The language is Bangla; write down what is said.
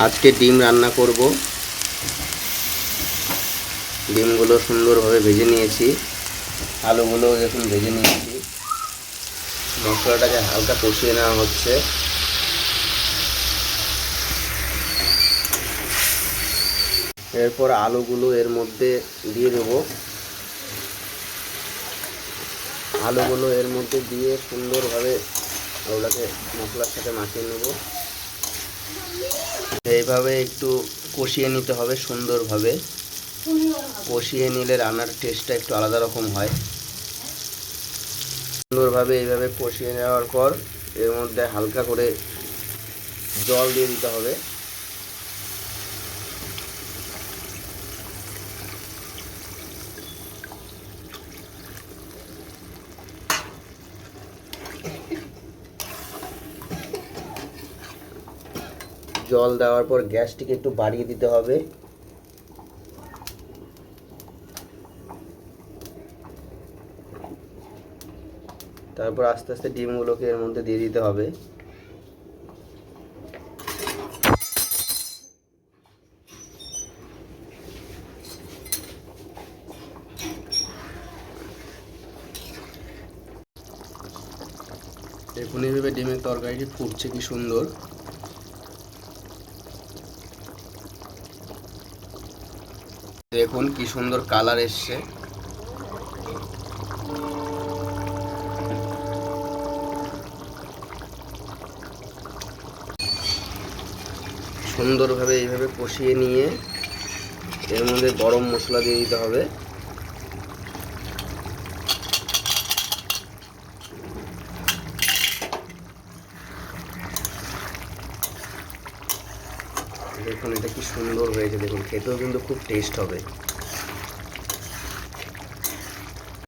আজকে ডিম রান্না করব। ডিমগুলো সুন্দরভাবে ভেজে নিয়েছি, আলুগুলো দেখুন ভেজে নিয়েছি। মশলাটাকে হালকা কষিয়ে নেওয়া হচ্ছে। এরপর আলুগুলো এর মধ্যে দিয়ে দেব। আলুগুলো এর মধ্যে দিয়ে সুন্দরভাবে ওগুলোকে মশলার সাথে মাখিয়ে নেব। এইভাবে একটু কষিয়ে নিতে হবে সুন্দরভাবে। কষিয়ে নিলে রান্নার টেস্টটা একটু আলাদা রকম হয়। সুন্দরভাবে এইভাবে কষিয়ে নেওয়ার পর এর মধ্যে হালকা করে জল দিয়ে দিতে হবে। জল দেওয়ার পর গ্যাসটিকে একটু বাড়িয়ে দিতে হবে। তারপর আস্তে আস্তে ডিমগুলোকে এর মধ্যে দিয়ে দিতে হবে। দেখুন এইভাবে ডিমের তরকারিটি ফুটছে কি সুন্দর। দেখুন কি সুন্দর কালার এসছে। সুন্দরভাবে এইভাবে কষিয়ে নিয়ে এর মধ্যে গরম মশলা দিয়ে দিতে হবে। দেখুন এটা কি সুন্দর হয়েছে, দেখুন খেতেও কিন্তু খুব টেস্ট হবে।